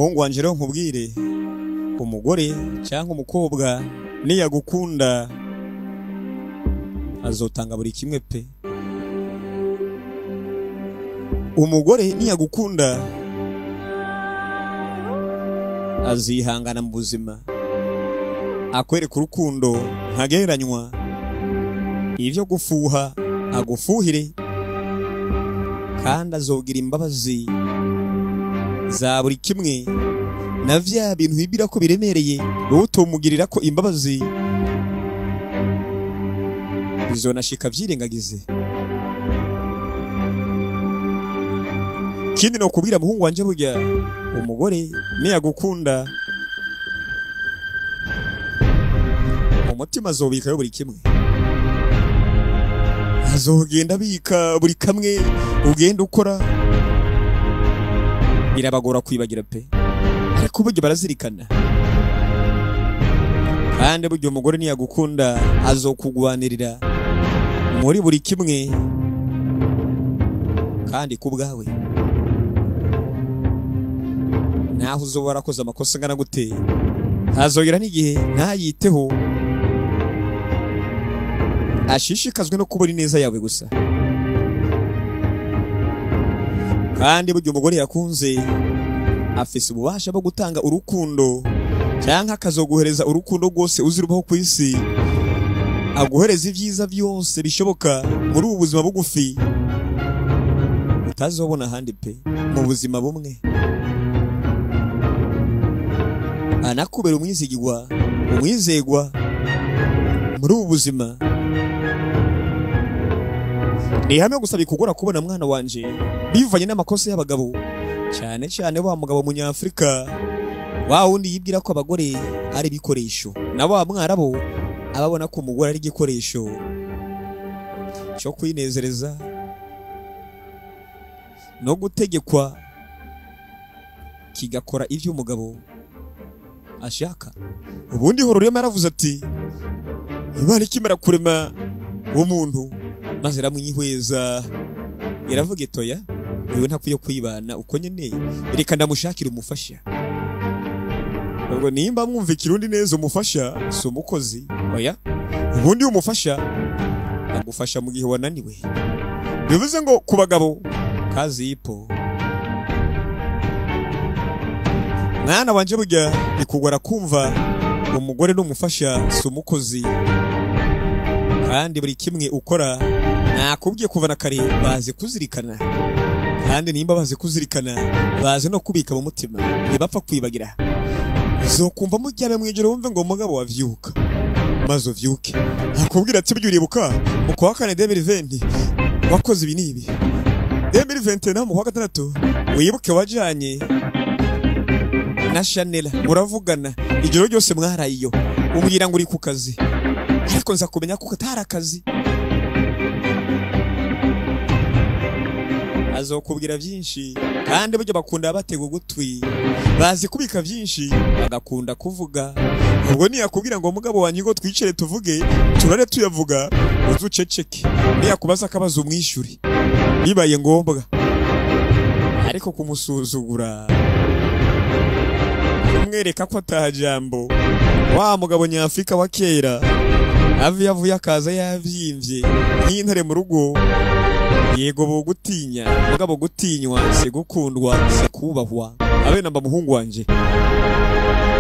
muhungu wanje rero nkubwire, umugore cyangwa umukobwa niyagukunda azotanga buri kimwe pe. Umugore niyagukunda azihangana mu buzima, akwereka urukundo ntagereranywa, ivyo gufuha agufuhire, kandi azogira imbabazi za buri kimwe, na vya bintu bibira ko biremereye wowe utomugirira ko imbabazi bizonashika vyirengagize. Kindi no kubira muhungu wanje, burya umugore niyagukunda umutima azobikayo buri kimwe, azogenda bika buri kamwe ugenda ukora, birabagora kwibagira pe, ariko burya barazirikana. Kandi burya umugore niyagukunda azokugwanirira muri buri kimwe, kandi kubwawe naho uzoba warakoze amakosa ngana gute, hazogera n'igihe ntayiteho, ashishikazwe no kubona neza yawe gusa. Kandi burya umugore yakunze afise ububasha bwo gutanga urukundo, cyangwa akazoguhereza urukundo rwose uzirubaho ku isi, aguhereza ibyiza byose bishoboka muri ubu buzima bugufi utazobona ahandi pe, mu buzima bumwe. Anakubera umwizigirwa, umwizegwa muri ubu buzima. Ni hamwe gusa bikugora kubona mwana wanje bivanye n'amakosa y'abagabo, cyane cyane wa mugabo munyafrika, wa wundi yibwira ko abagore ari bikoresho, na wa mwarabo ababona ko umugore ari igikoresho cyo kwinezereza no gutegekwa kigakora ivyo umugabo ashaka. Ubundi horore maravuze ati, Imana ikimara kurema umuntu maze ramwihweza iravuga itoya, wewe ntakwiye kwibana uko nyene, reka ndamushakira umufasha. Ubwo nimba mwumva ikirundi neza, umufasha si umukozi, oya, ubundi umufasha agufasha mu gihe wananiwe. Bivuze ngo ku bagabo kazi ipo. Mwana wanje burya bikugora kumva umugore n'umufasha si umukozi, kandi buri kimwe ukora nakubwiye kuva na kare bazi kuzirikana, kandi nimba bazi kuzirikana bazi no kubika mu mutima, ntibapfa kwibagira. Uzokumva mujyabe mwijoro wumve ngo umugabo wavyuka maze uvyuke akubwira ati burya uribuka mu kwa kane 2020 wakoze ibi nibi, 2021 mu kwa gatandatu wibuke wajanye na Chanel muravugana ijoro ryose mwarayiyo, umbwira ngo uri ku kazi, ariko nza kumenya ko katari akazi. Azokubwira byinshi, kandi burya bakunda batega ugutwi, bazi kubika byinshi bagakunda kuvuga. Ubwo niyakubwira ngo mugabo wanjye ngo twicare tuvuge, turare tuyavuga, uzuceceke, niyakubaza akabazo umwishyuri bibaye ngombwa, ariko kumusuzugura umwereka ko atajambo, wa mugabo nyafrika wa kera avuye akaza yavyimvye nk'intare mu rugo. Yego bo gutinya, mugabo gutinywa se gukundwa se kubahwa. Abe namba muhungu wanje,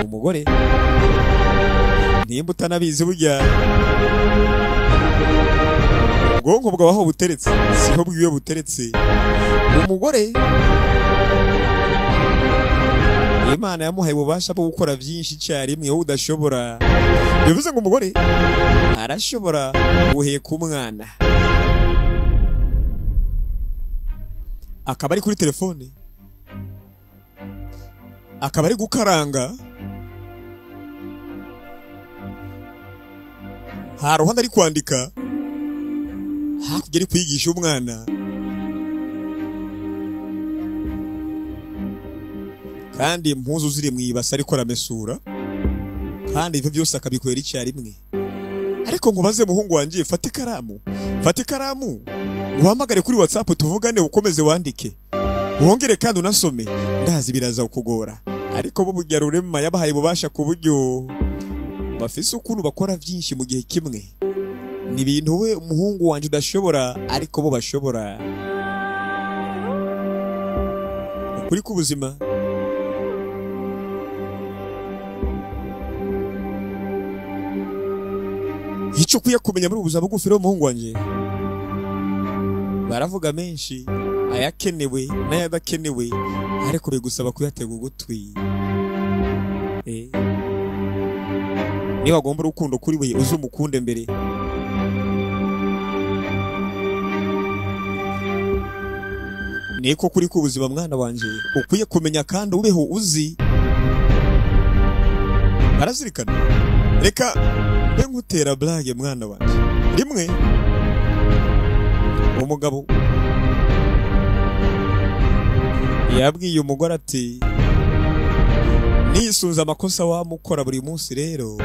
umugore nimba utanabizi burya ubwonko bwaho buteretse siho bwiwe buteretse. Umugore Imana yamuhaye ububasha bwo gukora byinshi cyarimwe wowe udashobora. Bivuze ngo umugore arashobora guheka umwana, akaba ari kuri telefone, akaba ari gukaranga, haruhande ari kwandika, hakurya ari kwigisha umwana, kandi impuzu ziri mwibasa ariko aramesura, kandi ivyo byose akabikwera icyarimwe. Ariko ngubaze muhungu wanje, fata ikaramu uhamagare kuri WhatsApp tuvugane, ukomeze wandike, wongere kandi unasome, ndazi biraza kukugora, ariko bo burya rurema yabahaye ububasha ku buryo bafise ukuntu bakora byinshi mu gihe kimwe. Ni ibintu we umuhungu wanje udashobora ariko bo bashobora. Ukuri k'ubuzima. Icyo ukwiye kumenya muri ubuzima bugufi rero umuhungu wanje, baravuga menshi ayakenewe n'ayadakenewe, ariko bigusaba kuyatega ugutwi. Niba agomba urukundo kuri we uzumukunde mbere. Niko kuri k'ubuzima mwana wanje ukwiye kumenya kandi ubeho uzi. Barazirikana. Reka mbe nkutera blague mwana wanje. Rimwe umugabo yabwiye umugore ati nisunza amakosa wamukora buri munsi rero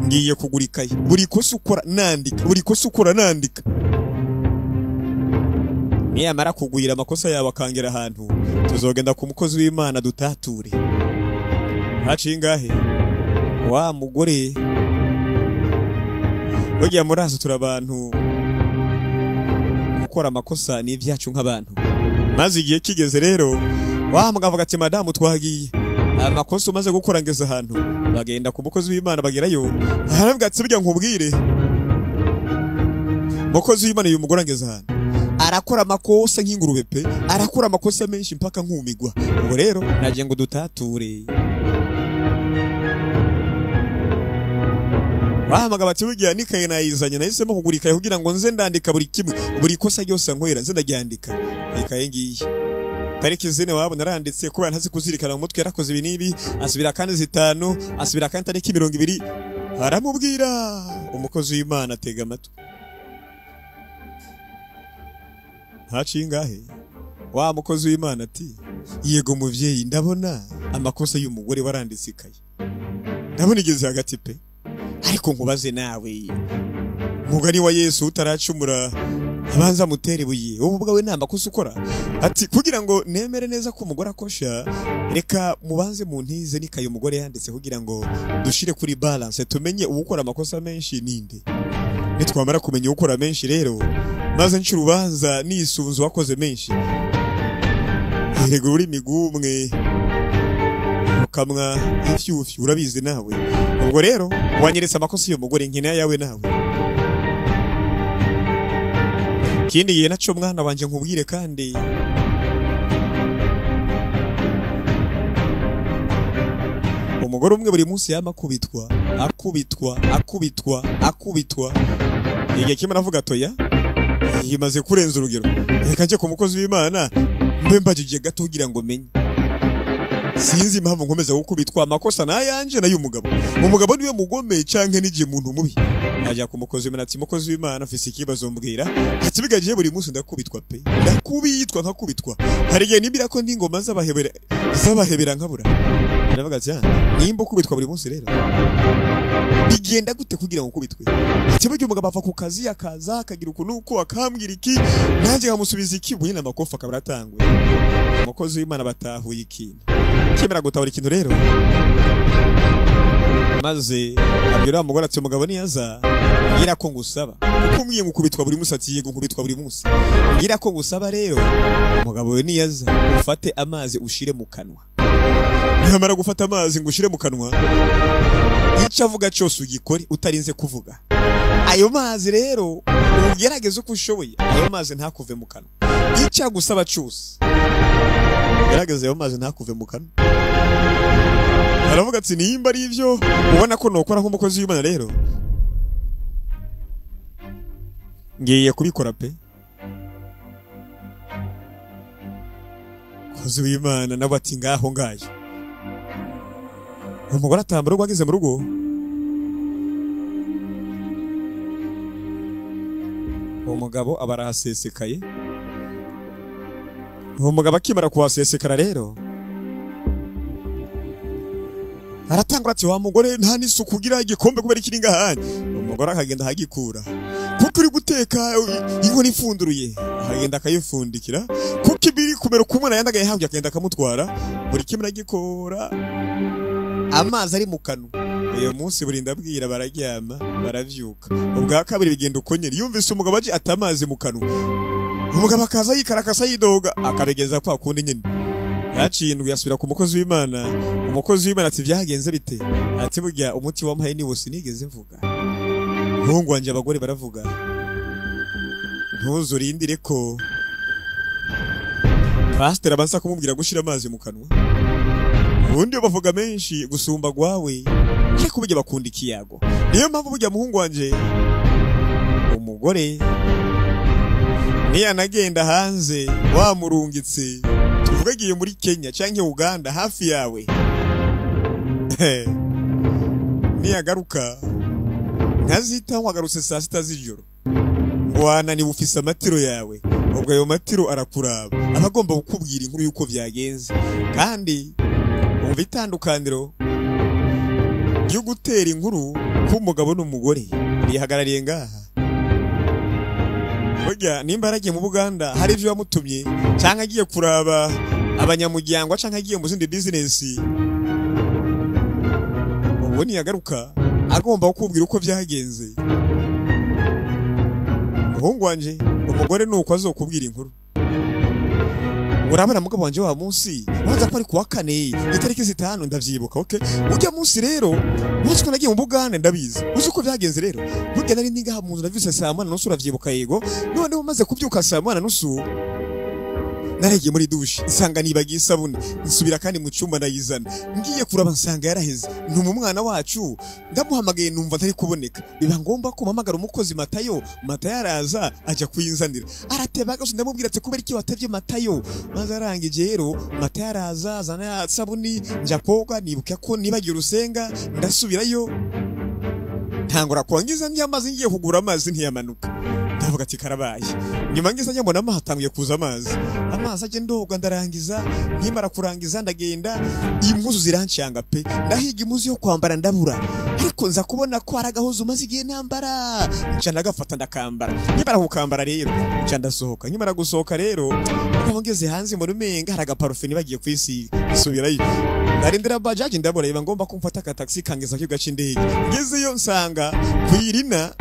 ngiye kugura ikayi, buri kosa ukora nandika, buri kosa ukora nandika. Niyamara kugwira amakosa yawe akangera ahantu tuzogenda ku mukozi w'Imana dutature. Haciye ngahe wa mugore burya murazo turabantu gukora amakosa ni ibyacu nk'abantu. Maze igihe kigeze rero wa mugabo avuga ati madamu twagiye amakosa umaze gukora ngeze ahantu, bagenda ku mukozi w'Imana bagerayo aravuga ati burya nkubwire mukozi w'Imana uyu mugore ngeze ahantu arakora amakosa nk'ingurube pe, arakora amakosa menshi mpaka nkumigwa. Ubwo rero nagiye ngo dutature. Bahamagara bati burya nikaye nayizanye nahisemo kugura ikaye kugira ngo nze ndandika buri kimwe, buri kosa ryose nkwera nze ndaryandika. Ikaye ngiyi tariki zine wabo naranditse kuba ntazi kuzirikana mu mutwe yarakoze ibi nibi, asubira kandi zitanu, asubira kandi tariki 20. Aramubwira umukozi w'Imana atega amatwi. Haciye ngahe wa mukozi w'Imana ati yego muvyeyi ndabona amakosa y'umugore waranditse ikaye, ndabona igeze hagati pe, ariko nkubaze nawe mugani wa Yesu utaracumura abanza mutera ibuye, ubu bwawe nta makosa ukora. Ati kugira ngo nemere neza ko umugore akosha reka mubanze muntize nikaye umugore yanditse kugira ngo dushire kuri balance tumenye ukora amakosa menshi ninde. Nitwamara kumenya ukora menshi rero maze ncurubanza nisunzu wakoze menshi. Erego uri migumwe ukamwa ifyufyu urabizi nawe. Ubwo rero wanyeretse amakosa yo mugore nkina yawe nawe. Kindi gihe naco mwana wanje nkubwire kandi umugore umwe buri munsi yamakubitwa akubitwa. Igihe kimwe navuga toya yimaze kurenza urugero, reka nje ku mukozi w'Imana mbe mbajije gato kugira ngo menye. Sinzi impamvu nkomeza gukubitwa amakosa nayanje nayo umugabo. Umugabo niwe mugome canke nigiye muntu mubi. Najya ku mukozi w'Imana ati mukozi w'Imana afise ikibazo mbwira. Ati bigaje buri munsi ndakubitwa pe. Ndakubitwa nkakubitwa. Hari igihe nibira ko ndingoma zabahebera nkabura. Ndavuga ati nimba ukubitwa buri munsi rero bigenda gute kugira ngo ukubitwe? Ati buryo umugabo ava ku kazi akaza akagira ukuntu uko akambwira iki nanjye ngamusubiza iki bunyina amakofa akabaratangwe. Umukozi w'Imana batahuye ikintu kimera gutahura ikintu rero, maze abwira umugore ati umugabo niyaza ngira ko ngusaba kuko umwiye ngukubitwa buri munsi. Ati yego ngukubitwa buri munsi, ngira ko ngusaba rero umugabo we niyaza ufate amazi ushire mu kanwa. Nyamara gufata amazi ngushire mu kanwa icyo avuga cyose ugikore utarinze kuvuga. Ayo mazi rero ugerageze uko ushoboye, ayo mazi ntakuve mu kanwa. Icyo agusaba cyose gerageza ayo mazi ntakuve mu kanwa. Aravuga ati nimba ari ivyo ubona ko nokora nk'umukozi w'Imana rero ngiye kubikora pe. Kozi w'Imana nabo ati ngaho ngayo. Umugore atambara ageze mu rugo umugabo abarahasesekaye. Umugabo akimara kuhasesekara rero aratangura ati wa mugore nta n'isuku ugira igikombe kubera ikiri ngahanye. Umugore akagenda hagikura kuko uri guteka inkono ifunduruye. agenda akayifundikira kuko ibiri kumera kumwe yandi agahabye akagenda akamutwara buri kimwe agikora amazi ari mu kanwa. Uyu munsi burinda bwira bararyama baravyuka. Ubwa kabiri bigenda uko nyene yumvise umugabo aje atamazi mu kanwa. Umugabo akaza yikarakasa yidoga akabigeza kwa kundi nyene. Yacindwe yasubira ku mukozi w'Imana. Umukozi w'Imana ati byagenze bite? Ati burya umuti wampaye ni wose nigeze mvuga. Muhungu wanje abagore baravuga. Ntuzurindire ko pastor abanza kumubwira gushira amazi mu kanwa. Ubundi bavuga menshi gusumba gwawe ariko burya bakunda ikiyago. Niyo mpamvu burya muhungu wanje umugore niya nagenda hanze wamurungitse tuvugagiye muri Kenya canke Uganda hafi yawe niya garuka nkazita wagarutse saa sita z'ijoro wana ni bufisa amatiro yawe ubwo ayo matiro arakuraba abagomba kukubwira inkuru yuko vyagenze kandi umva itandukaniro ryo gutera inkuru k'umugabo n'umugore bihagarariye ngaha. Burya nimba aragiye mu Buganda hari ivyo yamutumye canke agiye kuraba abanyamuryango canke agiye mu zindi business, ubwo niyagaruka agomba kukubwira uko vyagenze. Muhungu wanje umugore nuko azokubwira inkuru. Urabona mugabo wanje wa munsi waza ko ari kuwa kane itariki 5 ndavyibuka. Okay, ujya munsi rero munsi ko nagiye mu Buganda ndabizi uzi uko vyagenze rero. Burya nari ningaha mu nzu navise saa 8:30 uravyibuka yego. None umaze kubyuka saa 8:30 naregiye muri douche nsanga nibagiye isabune nsubira kandi mu cyumba ndayizana ngiye kuraba nsanga yaraheze. Ntuma umwana wacu ndamuhamagaye numva atari kuboneka biba ngomba ko mpamagara umukozi Matayo. Matayo araza aja kuyinzanira arateba gose ndamubwira ati kubera iki watevye Matayo. Maze arangije rero Matayo araza azana sabuni nja koga nibuka ko nibagiye urusenga ndasubirayo ntangura kwangiza nyamazi ngiye kugura amazi ntiyamanuka. Ndavuga ati karabaye nyuma ngiza nyabona amahatanguye kuza amazi aje ndoga ndarangiza nkimara kurangiza ndagenda impuzu zirancanga pe ndahiga impuzu yo kwambara ndabura ariko nza kubona ko aragahozo maze igihe nambara nca ndagafata ndakambara nkimara kukambara rero nca ndasohoka nkimara gusohoka rero nkongeze hanze mu rumenga haraga parufe nibagiye kwisiga isubirayo ndarindira bajaji ndabura iba ngomba kumfata ka taxi kangeza cyo gace ndege ngezeyo nsanga kwirina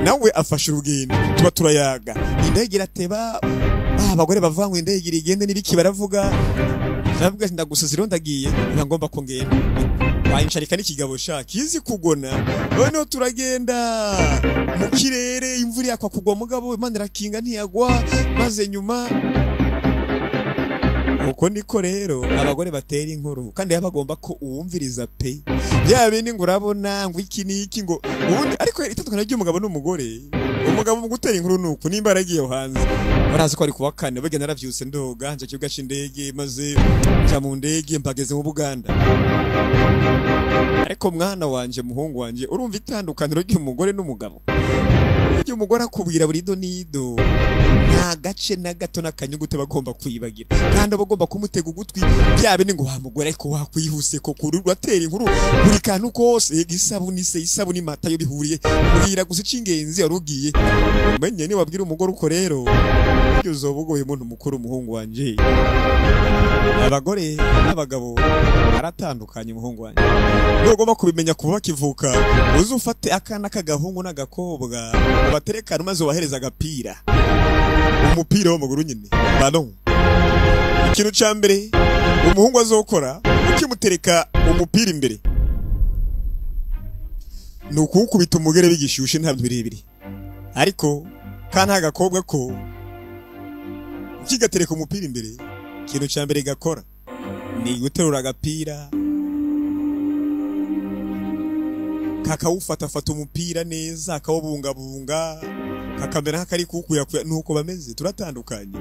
nawe afashe urugendo tuba turayaga indege irateba abagore bavangwe indege igende nibiki baravuga ndavuga ndagusaziro ndagiye ngomba ko ngenda wayinsharika n'ikigabo shaki izi kugona none turagenda mu kirere imvura yakwa kugwa mugabo Imana irakinga ntiyagwa maze nyuma uko niko rero abagore batera inkuru kandi yabagomba ko uwumviriza pe yabe ni ngurabona ngo iki niki ngo ubundi ariko itandukana ry'umugabo n'umugore. Umugabo mu gutera inkuru nuko nimba aragiye hanze barazi ko ari kuwa kane bage naravyuse ndoga nje kibuga c'indege maze nja mu ndege mpageze mu Buganda. Ariko mwana wanje muhungu wanje urumva itandukaniro ry'umugore n'umugabo. Iyo umugore akubwira buri donido nta gace na gato nakanyugute bagomba kwibagira kandi bagomba kumutega ugutwi byabe ni ngo hamugore ariko wakwihuse ko kururwa tera inkuru buri kantu kose isabuni Matayo bihuriye bwira gusa cingenzi yarugiye umenye ni wabwira umugore uko rero uzobugoye umuntu mukuru umuhungu wanje. Abagore n'abagabo aratandukanye umuhungu wanje ugomba kubimenya kuba kivuka uzufate akana kagahungu n'agakobwa ubaterekana maze wahereza agapira umupira w'amaguru nyine bano ikintu ca mbere umuhungu azokora ukimutereka umupira imbere nukukubita umugere bigishushe ntabyo birebire ariko kana agakobwa ko kigatereka umupira imbere ikintu ca mbere gakora ni guterura agapira kakawufata umupira neza akawubungabunga kakamera nk'akari kukuya nuko bameze turatandukanye.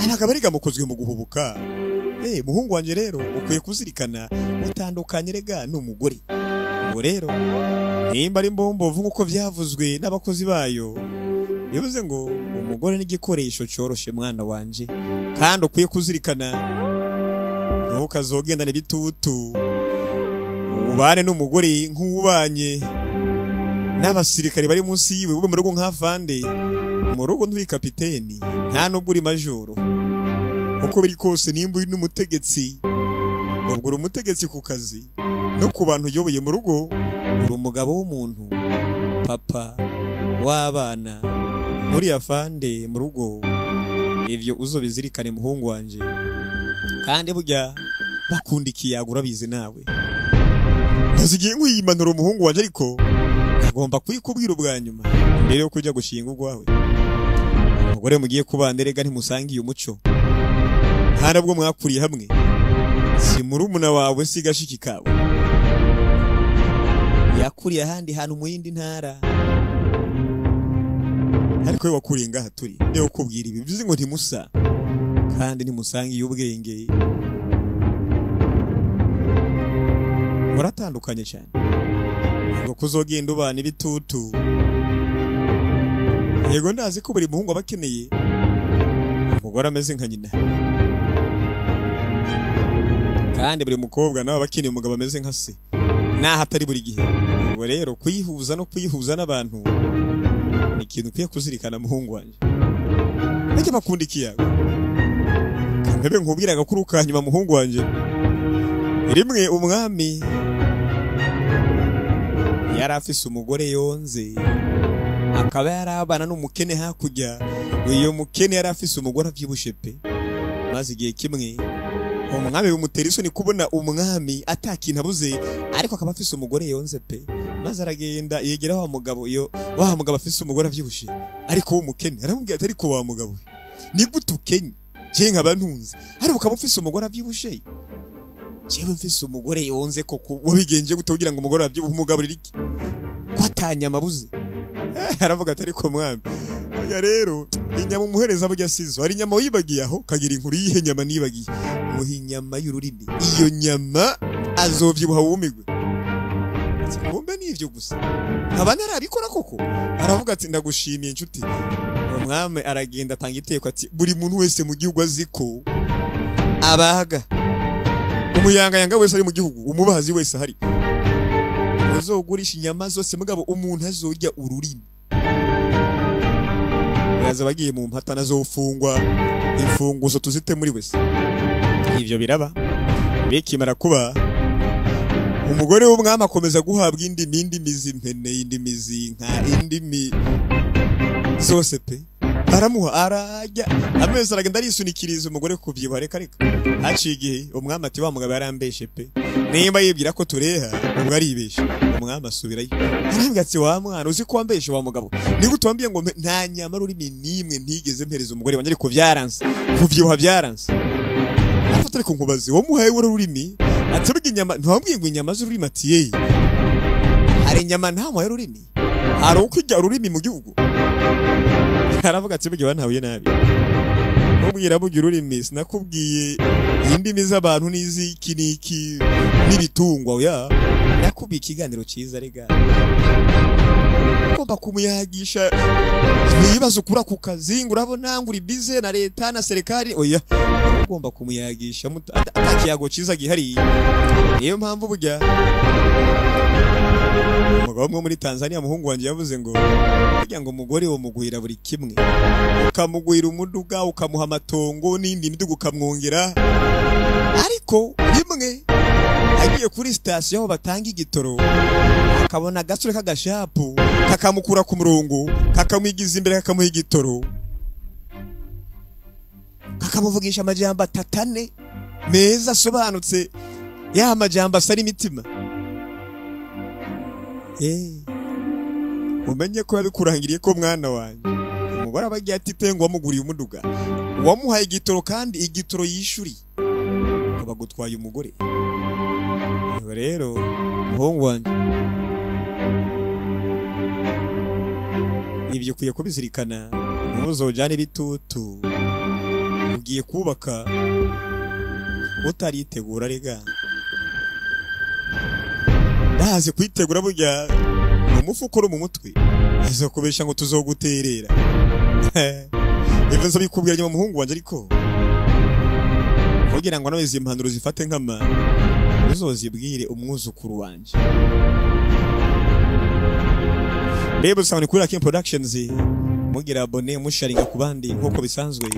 Abagabo ariga mukozwe mu guhubuka. Muhungu wanje rero ukwiye kuzirikana utandukanye rega n'umugore. Ngo rero nimba ari mbombovu nkuko vyavuzwe n'abakozi bayo bivuze ngo umugore n'igikoresho cyoroshe mwana wanje kandi ukwiye kuzirikana ntukazogenda n'ibitutu ubane n'umugore nk'ubanye n'abasirikare bari munsi yiwe ube mu rugo nk'avande mu rugo nturi kapiteni nta nubwo uri majoro uko biri kose nimba uri n'umutegetsi ubwo uri umutegetsi ku kazi no ku bantu uyoboye mu rugo uri umugabo w'umuntu papa w'abana muri afande mu rugo ivyo uzobizirikane muhungu wanje kandi burya bakunda ikiyago urabizi nawe ntazigiye nkwiyimanura umuhungu wanje ariko agomba kwikubwira ubwa nyuma mbere yo kujya gushinga urwawe umugore mugiye kubana erega ntimusangiye umuco nta nabwo mwakuriye hamwe si murumuna wawe si gashiki kawe yakuriye ahandi hantu mu yindi ntara ariko we wakuriye ngaha turi niyo kubwira ibi bivuze ngo ntimusa kandi ntimusangiye ubwenge muratandukanye cyane ngo kuzogenda ubana ibitutu yego ndazi ko buri muhungu abakeneye umugore ameze nka nyina kandi buri mukobwa nawe abakeneye umugabo ameze nka se naho atari buri gihe ubwo rero kuyihuza no kuyihuza n'abantu ni ikintu ukwiye kuzirikana muhungu wanje nake bakunda ikiyago kambebe nkubwira agakuru kanyuma muhungu wanje rimwe umwami yari afise umugore yonze akaba yarabana n'umukene hakurya uyo mukene yari afise umugore avyibushe pe maze igihe kimwe umwami bimutera isoni kubona umwami atakintu abuze ariko akaba afise umugore yonze pe maze aragenda yegera wa mugabo afise umugore avyibushe ariko w'umukene aramubwira ati ariko wa mugabo ni gute ukenye je nkaba ntunze ariko ukaba ufise umugore avyibushe jewe mfise umugore yonze koko wabigenje gute kugira ngo umugore avyibuhe umugaburira iki kwatanya amabuze aravuga ati ariko mwami ya rero inyama umuhereza burya sizo ari inyama wibagiye aho kagira inkuru yihe nyama nibagiye muhi inyama y'ururimi iyo nyama azovyibuha wumigwe ngombe nivyo gusa abana arabikora koko aravuga ati ndagushimiye inshuti umwami aragenda atanga iteko ati buri muntu wese mu gihugu aziko abaga umuyangayanga wese ari mu gihugu umubazi wese hari uzogurisha inyama zose mugabo umuntu azorya ururimi yaza bagiye mu mpata nazofungwa imfunguzo tuzite muri wese ivyo biraba bikimara kuba umugore w'umwami akomeza guhabwa indi mizi impene indi mizi nka indi zose pe aramuha arajya amezi aragenda arisunikiriza umugore kuvyibuha reka haciye igihe umwami ati wa mugabo yarambeshe pe nimba yibwira ko tureha ubwo aribeshe umwami asubirayo arambwira ati wa mwana uzi ko wambeshe wa mugabo ni gute wambwiye ngo nta nyama rurimi nimwe ntigeze mpereza umugore wanje ariko vyaranse kuvyibuha vyaranse afata ariko nkubaze wo muhaye ururimi atebwe inyama ntwambwiye ngo inyama z'ururimi ati yeye hari inyama nta muhaye ururimi hari ukujya ururimi mu gihugu aravuga ati buryo bantahuye nabi ubwira buryo ururimi sinakubwiye indimi z'abantu n'iziki niki n'ibitungwa oya nakubiye ikiganiro cyiza rega ugomba kumuyagisha ibibazo ukura ku kazi ngo urabona nguri bize na leta na serikali oya ugomba kumuyagisha atakiyago cyiza gihari niyo mpamvu burya umugabo muri Tanzania muhungu wanje yavuze ngo kugira ngo umugore wo mugwira buri kimwe ukamugwira umuduga ukamuha amatongo n'indi miduga ukamwongera ariko rimwe agiye kuri station aho batanga igitoro akabona gasore kagashapu kakamukura ku murongo kakamwigiza imbere kakamuha igitoro kakamuvugisha amajambo atatane meza asobanutse ya amajambo asari imitima umenye ko yabikurangiriye ko mwana wanjye umugore abagiye atitengo wamuguriye umuduga wamuhaye igitoro kandi igitoro yishuri abagutwaye umugore rero muhungu wanjye ibyo kuye kubizirikana ntuzojane ibitutu ugiye kubaka utaritegura rega ndaze kwitegura burya umufuko ro mu mutwe azokubesha ngo tuzoguterera Evenzo bikubwira nyuma muhungu wanje ariko kugira ngo nawe impanuro zifate nkama uzozibwire umwuzukuru wanje Bebo Sound kuri Akim Productions mugira abone musharinga ku bandi nk'uko bisanzwe.